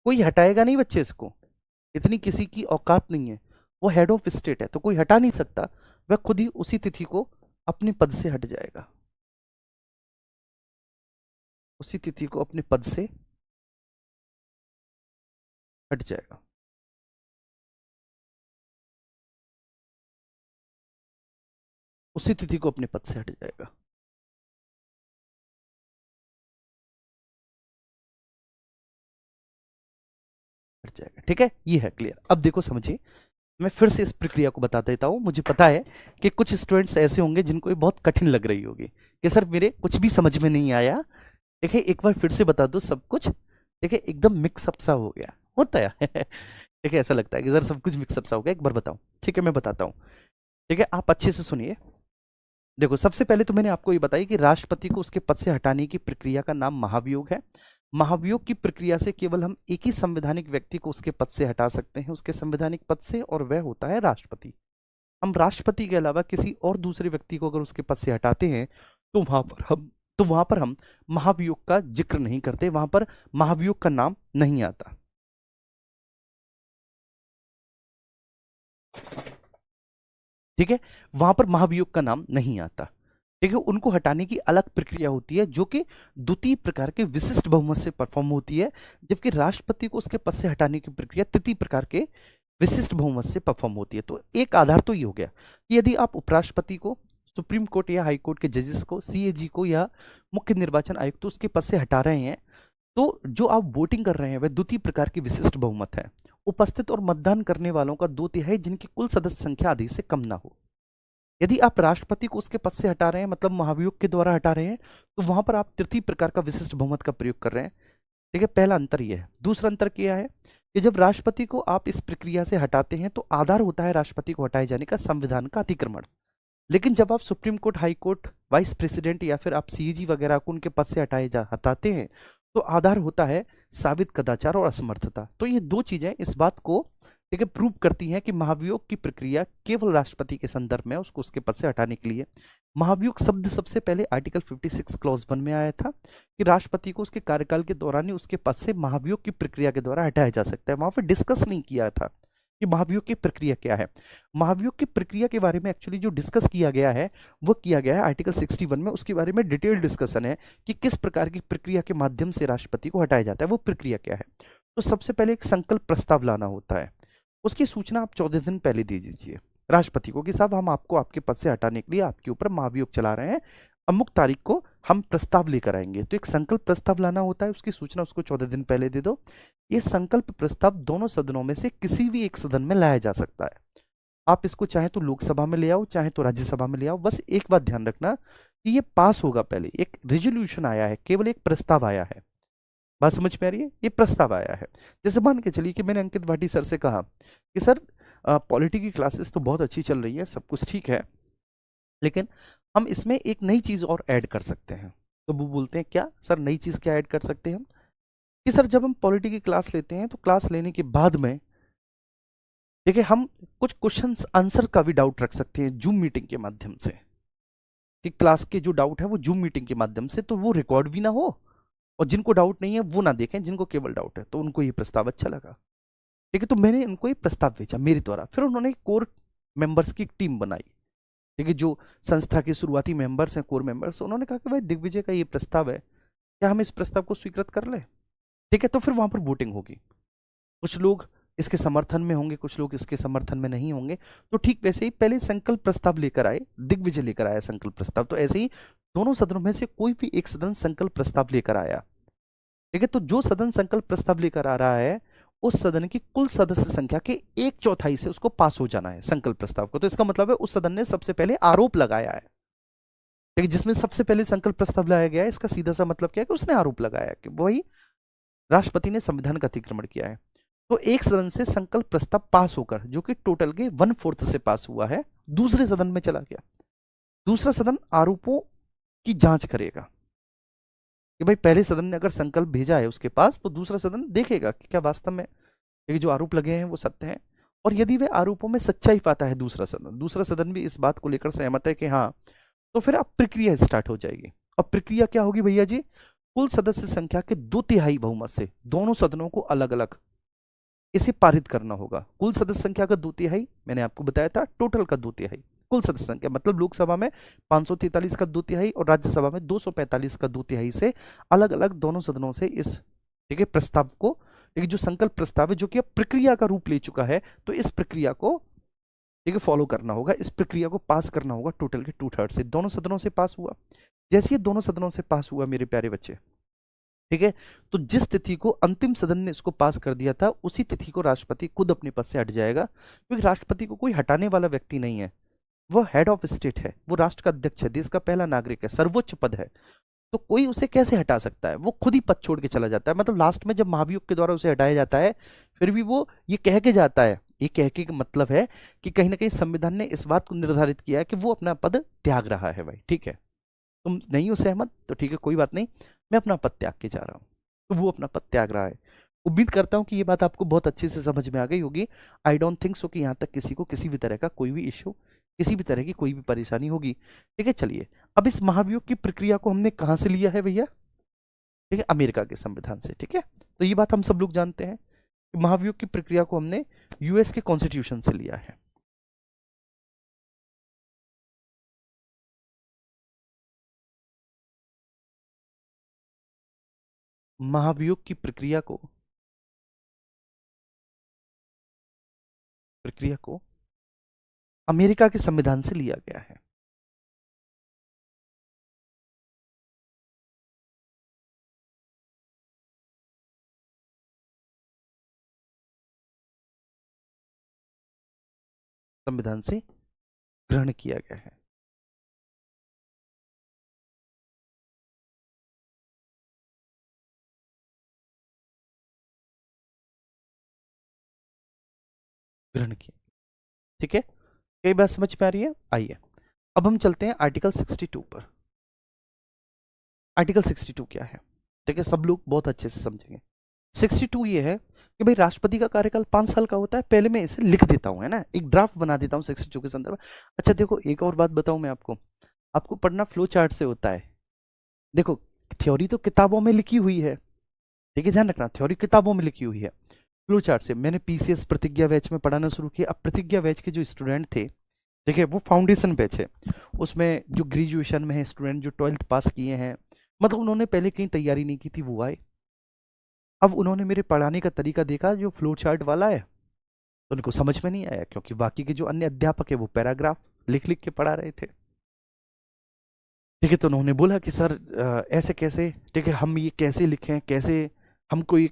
कोई हटाएगा नहीं बच्चे इसको, इतनी किसी की औकात नहीं है, वो हेड ऑफ स्टेट है तो कोई हटा नहीं सकता, वह खुद ही उसी तिथि को अपने पद से हट जाएगा, उसी तिथि को अपने पद से हट जाएगा। उसी तिथि को अपने पद से हट जाएगा। हट जाएगा, ठीक है, ये है क्लियर। अब देखो समझिए, मैं फिर से इस प्रक्रिया को बता देता हूं। मुझे पता है कि कुछ स्टूडेंट्स ऐसे होंगे जिनको ये बहुत कठिन लग रही होगी कि सर मेरे कुछ भी समझ में नहीं आया। देखिए एक बार फिर से बता दो सब कुछ, देखिए एकदम मिक्सअप सा हो गया होता है देखिए ऐसा लगता है कि सर सब कुछ मिक्सअप सा हो गया, एक बार बताऊं, ठीक है मैं बताता हूं। ठीक है, आप अच्छे से सुनिए। देखो सबसे पहले तो मैंने आपको ये बताया कि राष्ट्रपति को उसके पद से हटाने की प्रक्रिया का नाम महाभियोग है। महाभियोग की प्रक्रिया से केवल हम एक ही संवैधानिक व्यक्ति को उसके पद से हटा सकते हैं, उसके संवैधानिक पद से, और वह होता है राष्ट्रपति। हम राष्ट्रपति के अलावा किसी और दूसरे व्यक्ति को अगर उसके पद से हटाते हैं तो वहां पर हम महाभियोग का जिक्र नहीं करते, वहां पर महाभियोग का नाम नहीं आता। ठीक है, वहां पर महाभियोग का नाम नहीं आता। ठीक है, उनको हटाने की अलग प्रक्रिया होती है जो कि द्वितीय प्रकार के विशिष्ट बहुमत से परफॉर्म होती है, जबकि राष्ट्रपति को उसके पद से हटाने की प्रक्रिया तृतीय प्रकार के विशिष्ट बहुमत से परफॉर्म होती है। तो एक आधार तो ये हो गया कि यदि आप उपराष्ट्रपति को, सुप्रीम कोर्ट या हाई कोर्ट के जजेस को, सीएजी को या मुख्य निर्वाचन आयुक्त को उसके पद से हटा रहे हैं, तो जो आप वोटिंग कर रहे हैं वह द्वितीय प्रकार की विशिष्ट बहुमत है। उपस्थित और मतदान करने वालों का 2/3 जिनकी कुल सदस्य संख्या आधी से कम ना हो। यदि आप राष्ट्रपति को उसके पद से हटा रहे हैं, मतलब महाभियोग के द्वारा हटा रहे हैं, तो वहां पर आप तृतीय प्रकार का विशिष्ट बहुमत का प्रयोग कर रहे हैं। ठीक है, पहला अंतर यह है। दूसरा अंतर क्या है कि जब राष्ट्रपति को आप इस प्रक्रिया से हटाते हैं तो आधार होता है राष्ट्रपति को हटाए जाने का संविधान का अतिक्रमण, लेकिन जब आप supreme court, high court, vice president या फिर आप सीएजी वगैरह को उनके पद से हटाते हैं तो आधार होता है साबित कदाचार और असमर्थता। तो ये दो चीजें इस बात को, ठीक है, प्रूव करती हैं कि महाभियोग की प्रक्रिया केवल राष्ट्रपति के संदर्भ में उसको उसके पद से हटाने के लिए। महाभियोग शब्द सबसे पहले आर्टिकल 56 क्लॉज 1 में आया था कि राष्ट्रपति को उसके कार्यकाल के दौरान ही उसके पद से महाभियोग की प्रक्रिया के द्वारा हटाया जा सकता है। वहां पर डिस्कस नहीं किया था कि महाभियोग की प्रक्रिया क्या है। महाभियोग की प्रक्रिया के बारे में एक्चुअली जो डिस्कस किया गया है वो किया गया है आर्टिकल 61 में, उसके बारे में डिटेल डिस्कशन है कि किस प्रकार की प्रक्रिया के माध्यम से राष्ट्रपति को हटाया जाता है, वो प्रक्रिया क्या है। तो सबसे पहले एक संकल्प प्रस्ताव लाना होता है, उसकी सूचना आप 14 दिन पहले दे दीजिए राष्ट्रपति को कि साहब हम आपको आपके पद से हटाने के लिए आपके ऊपर महाभियोग चला रहे हैं, अमुक तारीख को हम प्रस्ताव लेकर आएंगे। तो एक संकल्प प्रस्ताव लाना होता है, उसकी सूचना उसको 14 दिन पहले दे दो। ये संकल्प प्रस्ताव दोनों सदनों में से किसी भी एक सदन में लाया जा सकता है। आप इसको चाहे तो लोकसभा में ले आओ, चाहे तो राज्यसभा में ले आओ। बस एक बात ध्यान रखना कि ये पास होगा, पहले एक रेजोल्यूशन आया है, केवल एक प्रस्ताव आया है। बात समझ में आ रही है? ये प्रस्ताव आया है। जैसे मान के चलिए कि मैंने अंकित भाटी सर से कहा कि सर पॉलिटी की क्लासेस तो बहुत अच्छी चल रही है, सब कुछ ठीक है, लेकिन हम इसमें एक नई चीज और ऐड कर सकते हैं। तो वो बोलते हैं क्या सर, नई चीज क्या ऐड कर सकते हैं हम? कि सर जब हम पॉलिटी की क्लास लेते हैं तो क्लास लेने के बाद में देखिए हम कुछ क्वेश्चंस आंसर का भी डाउट रख सकते हैं जूम मीटिंग के माध्यम से, कि क्लास के जो डाउट है वो जूम मीटिंग के माध्यम से, तो वो रिकॉर्ड भी ना हो और जिनको डाउट नहीं है वो ना देखें, जिनको केवल डाउट है। तो उनको ये प्रस्ताव अच्छा लगा, ठीक है। तो मैंने इनको ये प्रस्ताव भेजा मेरे द्वारा, फिर उन्होंने कोर मेंबर्स की एक टीम बनाई, ठीक है, जो संस्था के शुरुआती मेंबर्स हैं, कोर मेंबर्स। उन्होंने कहा कि भाई दिग्विजय का ये प्रस्ताव है, क्या हम इस प्रस्ताव को स्वीकृत कर ले? ठीक है। तो फिर वहां पर वोटिंग होगी, कुछ लोग इसके समर्थन में होंगे, कुछ लोग इसके समर्थन में नहीं होंगे। तो ठीक वैसे ही पहले संकल्प प्रस्ताव लेकर आए, दिग्विजय लेकर आया संकल्प प्रस्ताव, तो ऐसे ही दोनों सदनों में से कोई भी एक सदन संकल्प प्रस्ताव लेकर आया, ठीक है। तो जो सदन संकल्प प्रस्ताव लेकर आ रहा है उस सदन की कुल सदस्य संख्या के 1/4 से उसको पास हो जाना है संकल्प प्रस्ताव को। तो इसका मतलब है उस सदन ने सबसे पहले आरोप लगाया है, ठीक है। जिसमें सबसे पहले संकल्प प्रस्ताव लाया गया है, इसका सीधा सा मतलब क्या है कि उसने आरोप लगाया कि वही राष्ट्रपति ने संविधान का अतिक्रमण किया है। तो एक सदन से संकल्प प्रस्ताव पास होकर, जो कि टोटल के 1/4 से पास हुआ है, दूसरे सदन में चला गया। दूसरा सदन आरोपों की जांच करेगा कि भाई पहले सदन ने अगर संकल्प भेजा है उसके पास, तो दूसरा सदन देखेगा कि क्या वास्तव में ये जो आरोप लगे हैं वो सत्य हैं। और यदि वे आरोपों में सच्चाई पाता है दूसरा सदन भी इस बात को लेकर सहमत है कि हाँ, तो फिर अब प्रक्रिया स्टार्ट हो जाएगी। अब प्रक्रिया क्या होगी भैया जी? कुल सदस्य संख्या के 2/3 बहुमत से दोनों सदनों को अलग अलग इसे पारित करना होगा। कुल सदस्य संख्या का 2/3, मैंने आपको बताया था टोटल का 2/3, कुल सदस्य संख्या मतलब लोकसभा में 543 का 2/3 और राज्यसभा में 245 का 2/3 से अलग अलग दोनों सदनों से इस, ठीक है, प्रस्ताव को, एक जो संकल्प प्रस्ताव है जो कि अब प्रक्रिया का रूप ले चुका है, तो इस प्रक्रिया को, ठीक है, फॉलो करना होगा, इस प्रक्रिया को पास करना होगा टोटल के 2/3 से। दोनों सदनों से पास हुआ। जैसे ये दोनों सदनों से पास हुआ मेरे प्यारे बच्चे, ठीक है, तो जिस तिथि को अंतिम सदन ने इसको पास कर दिया था उसी तिथि को राष्ट्रपति खुद अपने पद से हट जाएगा, क्योंकि राष्ट्रपति को कोई हटाने वाला व्यक्ति नहीं है, वो हेड ऑफ स्टेट है, वो राष्ट्र का अध्यक्ष है, देश का पहला नागरिक है, सर्वोच्च पद है। तो कोई उसे कैसे हटा सकता है? वो खुद ही पद छोड़ के चला जाता है। मतलब लास्ट में जब महाभियोग के द्वारा उसे हटाया जाता है, फिर भी वो ये कह के जाता है, ये कह के मतलब है कि कहीं ना कहीं संविधान ने इस बात को निर्धारित किया है कि वो अपना पद त्याग रहा है। भाई ठीक है, तुम नहीं हो सहमत तो ठीक है, कोई बात नहीं, मैं अपना पद त्याग के जा रहा हूँ। तो वो अपना पद त्याग रहा है। उम्मीद करता हूँ कि ये बात आपको बहुत अच्छे से समझ में आ गई होगी। आई डोंट थिंक सो कि यहाँ तक किसी को किसी भी तरह का कोई भी इश्यू, किसी भी तरह की कोई भी परेशानी होगी। ठीक है, चलिए अब इस महाभियोग की प्रक्रिया को हमने कहाँ से लिया है भैया? ठीक है, अमेरिका के संविधान से। ठीक है, तो ये बात हम सब लोग जानते हैं कि महाभियोग की प्रक्रिया को हमने यूएस के कॉन्स्टिट्यूशन से लिया है। महाभियोग की प्रक्रिया को अमेरिका के संविधान से लिया गया है। संविधान से ग्रहण किया गया है। ग्रहण किया। ठीक है, कई बात समझ में आ रही है? आइए अब हम चलते हैं आर्टिकल 62 पर। आर्टिकल 62 क्या है? ठीक है, सब लोग बहुत अच्छे से समझेंगे। 62 ये है कि भाई राष्ट्रपति का कार्यकाल 5 साल का होता है। पहले मैं इसे लिख देता हूँ, है ना, एक ड्राफ्ट बना देता हूँ 62 के संदर्भ में। अच्छा देखो, एक और बात बताऊं मैं आपको, आपको पढ़ना फ्लो चार्ट से होता है। देखो, थ्योरी तो किताबों में लिखी हुई है, ठीक है, ध्यान रखना, थ्योरी किताबों में लिखी हुई है। फ्लो चार्ट से मैंने पीसीएस प्रतिज्ञा बैच में पढ़ाना शुरू किया। अब प्रतिज्ञा बैच के जो स्टूडेंट थे, ठीक है, वो फाउंडेशन बैच है, उसमें जो ग्रेजुएशन में है स्टूडेंट, जो 12th पास किए हैं, मतलब उन्होंने पहले कहीं तैयारी नहीं की थी, वो आए। अब उन्होंने मेरे पढ़ाने का तरीका देखा जो फ्लो चार्ट वाला है, तो उनको समझ में नहीं आया, क्योंकि बाकी के जो अन्य अध्यापक है वो पैराग्राफ लिख लिख के पढ़ा रहे थे। ठीक है, तो उन्होंने बोला कि सर ऐसे कैसे, ठीक है, हम ये कैसे लिखें, कैसे हमको ये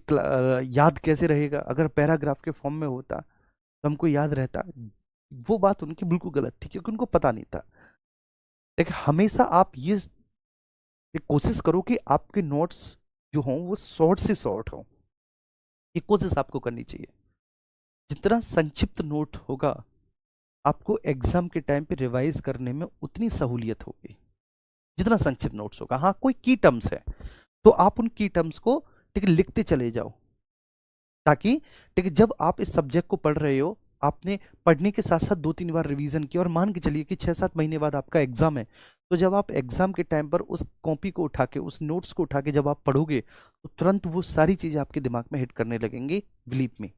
याद कैसे रहेगा, अगर पैराग्राफ के फॉर्म में होता तो हमको याद रहता। वो बात उनकी बिल्कुल गलत थी, क्योंकि उनको पता नहीं था। देखिए, हमेशा आप ये कोशिश करो कि आपके नोट्स जो हों वो शॉर्ट से शॉर्ट हों। ये कोशिश आपको करनी चाहिए। जितना संक्षिप्त नोट होगा, आपको एग्जाम के टाइम पे रिवाइज करने में उतनी सहूलियत होगी, जितना संक्षिप्त नोट्स होगा। हाँ, कोई की टर्म्स है तो आप उन की टर्म्स को, ठीक है, लिखते चले जाओ, ताकि, ठीक है, जब आप इस सब्जेक्ट को पढ़ रहे हो, आपने पढ़ने के साथ साथ 2-3 बार रिवीजन किया, और मान के चलिए कि 6-7 महीने बाद आपका एग्जाम है, तो जब आप एग्जाम के टाइम पर उस कॉपी को उठा के, उस नोट्स को उठा के जब आप पढ़ोगे, तो तुरंत वो सारी चीजें आपके दिमाग में हिट करने लगेंगी, बिलीव मी।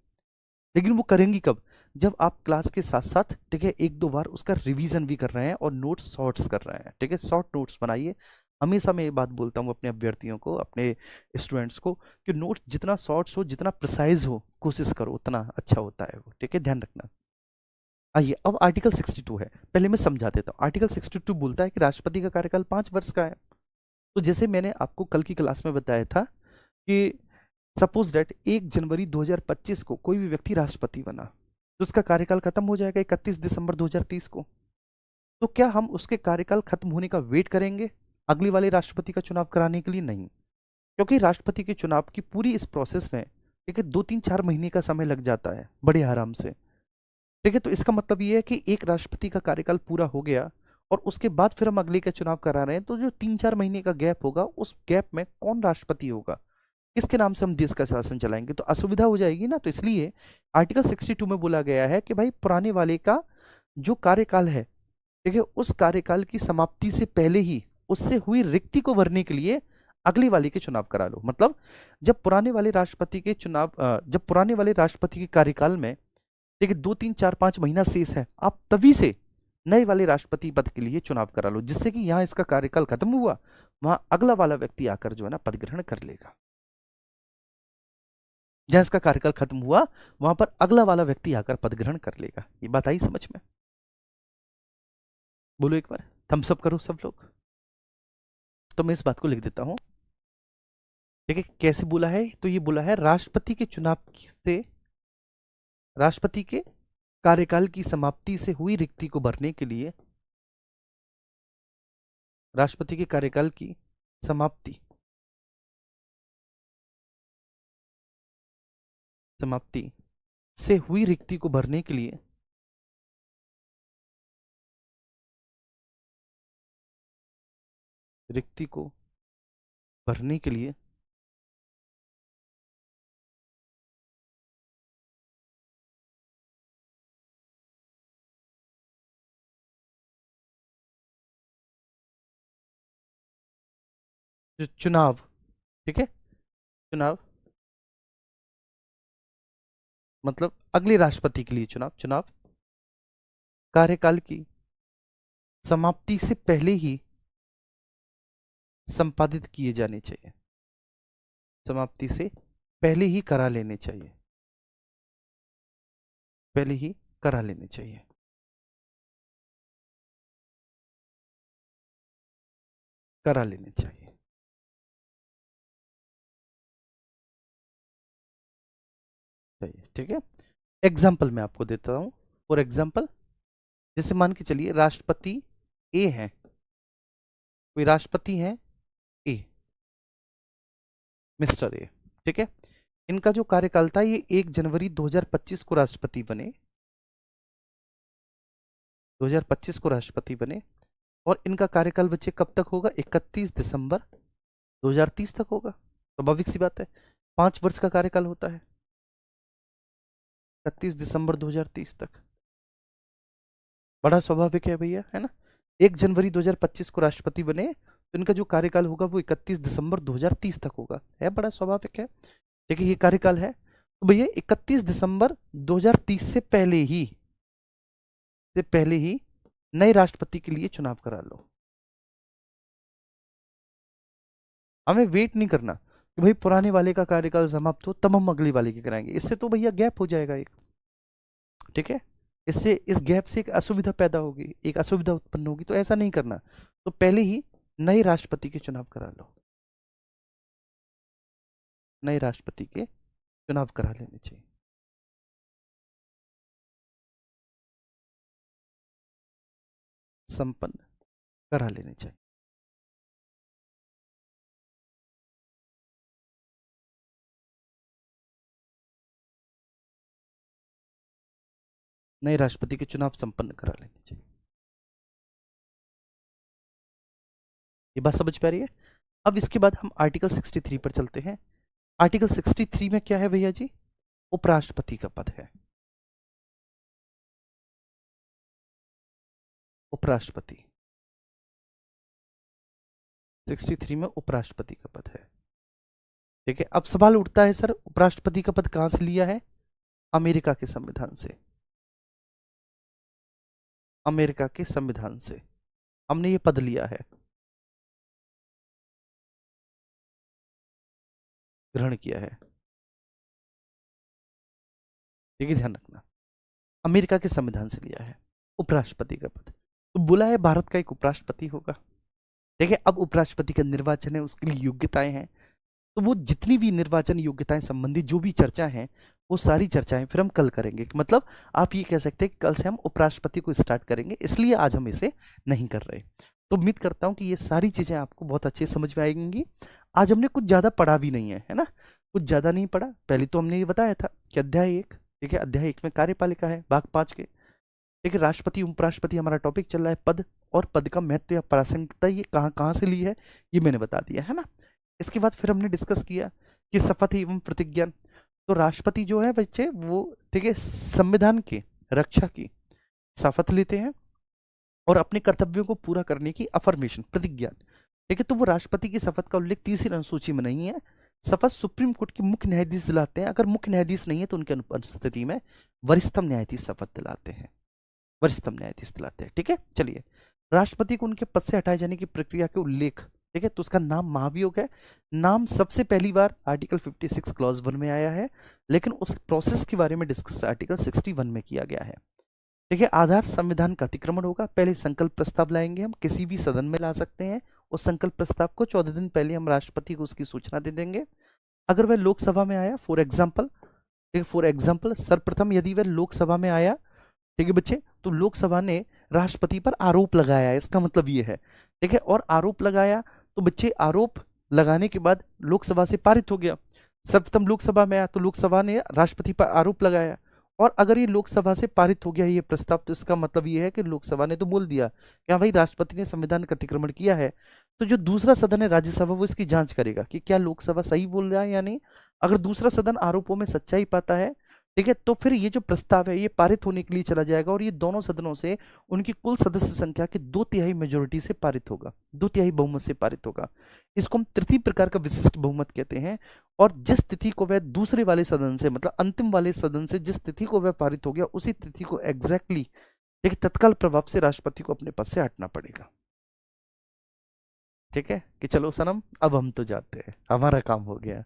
लेकिन वो करेंगी कब? जब आप क्लास के साथ साथ, ठीक है, 1-2 बार उसका रिवीजन भी कर रहे हैं और नोट्स शॉर्ट्स कर रहे हैं। ठीक है, शॉर्ट नोट्स बनाइए। हमेशा मैं ये बात बोलता हूँ अपने अभ्यर्थियों को, अपने स्टूडेंट्स को, कि नोट्स जितना शॉर्ट्स हो, जितना प्रिसाइज हो, कोशिश करो उतना अच्छा होता है वो। ठीक है, ध्यान रखना। आइए, अब आर्टिकल 62 है, पहले मैं समझा देता हूँ। आर्टिकल 62 बोलता है कि राष्ट्रपति का कार्यकाल 5 वर्ष का है। तो जैसे मैंने आपको कल की क्लास में बताया था कि सपोज डेट 1 जनवरी 2025 को कोई भी व्यक्ति राष्ट्रपति बना, तो उसका कार्यकाल खत्म हो जाएगा 31 दिसंबर 2030 को। तो क्या हम उसके कार्यकाल खत्म होने का वेट करेंगे अगली वाले राष्ट्रपति का चुनाव कराने के लिए? नहीं, क्योंकि राष्ट्रपति के चुनाव की पूरी इस प्रोसेस में, ठीक है, 2-3-4 महीने का समय लग जाता है बड़े आराम से। ठीक है, तो इसका मतलब ये है कि एक राष्ट्रपति का कार्यकाल पूरा हो गया और उसके बाद फिर हम अगले का चुनाव करा रहे हैं, तो जो 3-4 महीने का गैप होगा, उस गैप में कौन राष्ट्रपति होगा, किसके नाम से हम देश का शासन चलाएंगे, तो असुविधा हो जाएगी ना। तो इसलिए आर्टिकल 62 में बोला गया है कि भाई पुराने वाले का जो कार्यकाल है, ठीक है, उस कार्यकाल की समाप्ति से पहले ही उससे हुई रिक्ति को भरने के लिए अगली वाले के चुनाव करा लो। मतलब जब पुराने वाले राष्ट्रपति के चुनाव, जब पुराने वाले राष्ट्रपति के कार्यकाल में, ठीक है, 2-3-4-5 महीना शेष है, आप तभी से नए वाले राष्ट्रपति पद के लिए चुनाव करा लो, जिससे कि यहां इसका कार्यकाल खत्म हुआ, वहां अगला वाला व्यक्ति आकर जो है ना पद ग्रहण कर लेगा। जहां इसका कार्यकाल खत्म हुआ, वहां पर अगला वाला व्यक्ति आकर पद ग्रहण कर लेगा। ये बात आई समझ में? बोलो एक बार, थम्स अप करो सब लोग। तो मैं इस बात को लिख देता हूं। ठीक है, कैसे बोला है? तो ये बोला है राष्ट्रपति के चुनाव से, राष्ट्रपति के कार्यकाल की समाप्ति से हुई रिक्ति को भरने के लिए, राष्ट्रपति के कार्यकाल की समाप्ति, समाप्ति से हुई रिक्ति को भरने के लिए, रिक्ति को भरने के लिए जो चुनाव, ठीक है, चुनाव मतलब अगले राष्ट्रपति के लिए चुनाव, चुनाव कार्यकाल की समाप्ति से पहले ही संपादित किए जाने चाहिए, समाप्ति से पहले ही करा लेने चाहिए, पहले ही करा लेने चाहिए, करा लेने चाहिए, चाहिए। ठीक है, एग्जाम्पल मैं आपको देता हूं। फॉर एग्जाम्पल, जैसे मान के चलिए राष्ट्रपति ए है, कोई राष्ट्रपति है ए, मिस्टर ए। ठीक है, इनका जो कार्यकाल था, ये 1 जनवरी 2025 को राष्ट्रपति बने, 2025 को राष्ट्रपति बने, और इनका कार्यकाल बच्चे कब तक होगा? 31 दिसंबर 2030 तक होगा। स्वाभाविक सी बात है, 5 वर्ष का कार्यकाल होता है, 31 दिसंबर 2030 तक। बड़ा स्वाभाविक है भैया, है ना? 1 जनवरी 2025 को राष्ट्रपति बने, तो इनका जो कार्यकाल होगा वो 31 दिसंबर 2030 तक होगा। है बड़ा स्वाभाविक है। देखिए, ये कार्यकाल है, तो भैया 31 दिसंबर 2030 से पहले ही नए राष्ट्रपति के लिए चुनाव करा लो। हमें वेट नहीं करना कि भाई पुराने वाले का कार्यकाल समाप्त हो तब हम अगली वाले की कराएंगे, इससे तो भैया गैप हो जाएगा एक। ठीक है, इससे, इस गैप से एक असुविधा पैदा होगी, एक असुविधा उत्पन्न होगी, तो ऐसा नहीं करना। तो पहले ही नए राष्ट्रपति के चुनाव करा लो, नए राष्ट्रपति के चुनाव करा लेने चाहिए। संपन्न करा लेने चाहिए। नए राष्ट्रपति के चुनाव संपन्न करा लेने चाहिए। ये बात समझ पा रही है? अब इसके बाद हम आर्टिकल 63 पर चलते हैं। आर्टिकल 63 में क्या है भैया जी? उपराष्ट्रपति का पद है। उपराष्ट्रपति 63 में उपराष्ट्रपति का पद है। ठीक है, अब सवाल उठता है सर उपराष्ट्रपति का पद कहां से लिया है? अमेरिका के संविधान से। अमेरिका के संविधान से हमने ये पद लिया है, ग्रहण किया है। ठीक है, ध्यान रखना, अमेरिका के संविधान से लिया है उपराष्ट्रपति का पद। तो बोला है भारत का एक उपराष्ट्रपति होगा। देखिए, अब उपराष्ट्रपति का निर्वाचन है, उसके लिए योग्यताएं हैं। तो वो जितनी भी निर्वाचन योग्यताएं संबंधी जो भी चर्चा है, वो सारी चर्चाएं फिर हम कल करेंगे। मतलब आप ये कह सकते हैं कि कल से हम उपराष्ट्रपति को स्टार्ट करेंगे, इसलिए आज हम इसे नहीं कर रहे। तो उम्मीद करता हूं कि ये सारी चीजें आपको बहुत अच्छे समझ में आएंगी। आज हमने कुछ ज्यादा पढ़ा भी नहीं है ना, कुछ ज्यादा नहीं पढ़ा। पहले तो हमने ये बताया था कि अध्याय 1, ठीक है, अध्याय 1 में कार्यपालिका है भाग 5 के। ठीक है, राष्ट्रपति उपराष्ट्रपति हमारा टॉपिक चल रहा है, पद और पद का महत्व या प्रासंगिकता ये कहाँ कहाँ से ली है ये मैंने बता दिया है ना। इसके बाद फिर हमने डिस्कस किया कि शपथ एवं प्रतिज्ञा। तो राष्ट्रपति जो है बच्चे वो, ठीक है, संविधान की रक्षा की शपथ लेते हैं और अपने कर्तव्यों को पूरा करने की अफर्मेशन प्रतिज्ञा। ठीक है, तो वो राष्ट्रपति की शपथ का उल्लेख तीसरी अनुसूची में नहीं है। शपथ सुप्रीम कोर्ट के मुख्य न्यायाधीश दिलाते हैं। अगर मुख्य न्यायाधीश नहीं है तो उनकी अनुपस्थिति में वरिष्ठतम न्यायाधीश शपथ दिलाते हैं, वरिष्ठतम न्यायाधीश दिलाते हैं। ठीक है, चलिए, राष्ट्रपति को उनके पद से हटाए जाने की प्रक्रिया के उल्लेख, ठीक है, तो उसका नाम महाभियोग है। नाम सबसे पहली बार आर्टिकल 56 क्लॉज 1 में आया है, लेकिन उस प्रोसेस के बारे में डिस्कस आर्टिकल 61 में किया गया है। ठीक है, आधार संविधान का अतिक्रमण होगा। पहले संकल्प प्रस्ताव लाएंगे, हम किसी भी सदन में ला सकते हैं। उस संकल्प प्रस्ताव को 14 दिन पहले हम राष्ट्रपति को उसकी सूचना दे देंगे। अगर वह लोकसभा में आया, फॉर एग्जाम्पल, ठीक है, फॉर एग्जाम्पल सर्वप्रथम यदि वह लोकसभा में आया, ठीक है बच्चे, तो लोकसभा ने राष्ट्रपति पर आरोप लगाया, इसका मतलब ये है। ठीक है, और आरोप लगाया तो बच्चे आरोप लगाने के बाद लोकसभा से पारित हो गया। सर्वप्रथम लोकसभा में आया तो लोकसभा ने राष्ट्रपति पर आरोप लगाया, और अगर ये लोकसभा से पारित हो गया ये प्रस्ताव, तो इसका मतलब ये है कि लोकसभा ने तो बोल दिया कि हाँ भाई राष्ट्रपति ने संविधान का अतिक्रमण किया है। तो जो दूसरा सदन है राज्यसभा, वो इसकी जांच करेगा कि क्या लोकसभा सही बोल रहा है या नहीं। अगर दूसरा सदन आरोपों में सच्चाई पाता है, ठीक है, तो फिर ये जो प्रस्ताव है ये पारित होने के लिए चला जाएगा, और ये दोनों सदनों से उनकी कुल सदस्य संख्या की 2/3 मेजोरिटी से पारित होगा, 2/3 बहुमत से पारित होगा। इसको हम तृतीय प्रकार का विशिष्ट बहुमत कहते हैं। और जिस तिथि को वह दूसरे वाले सदन से, मतलब अंतिम वाले सदन से जिस तिथि को वह पारित हो गया, उसी तिथि को एग्जैक्टली एक तत्काल प्रभाव से राष्ट्रपति को अपने पद से हटना पड़ेगा। ठीक है, कि चलो सनम अब हम तो जाते हैं, हमारा काम हो गया।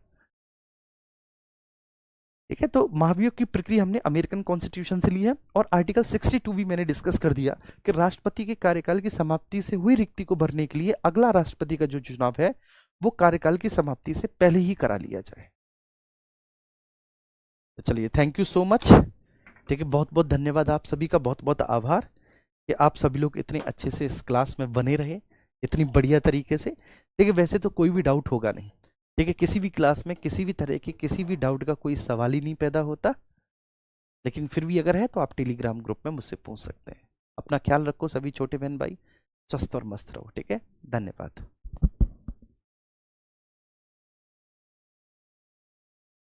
ठीक है, तो महाभियोग की प्रक्रिया हमने अमेरिकन कॉन्स्टिट्यूशन से ली है। और आर्टिकल 62 भी मैंने डिस्कस कर दिया कि राष्ट्रपति के कार्यकाल की समाप्ति से हुई रिक्ति को भरने के लिए अगला राष्ट्रपति का जो चुनाव है वो कार्यकाल की समाप्ति से पहले ही करा लिया जाए। तो चलिए, थैंक यू सो मच। ठीक है, बहुत बहुत धन्यवाद, आप सभी का बहुत बहुत आभार कि आप सभी लोग इतने अच्छे से इस क्लास में बने रहे, इतनी बढ़िया तरीके से। देखिए, वैसे तो कोई भी डाउट होगा नहीं, ठीक है, किसी भी क्लास में किसी भी तरह की किसी भी डाउट का कोई सवाल ही नहीं पैदा होता। लेकिन फिर भी अगर है तो आप टेलीग्राम ग्रुप में मुझसे पूछ सकते हैं। अपना ख्याल रखो सभी छोटे बहन भाई, स्वस्थ और मस्त रहो। ठीक है, धन्यवाद।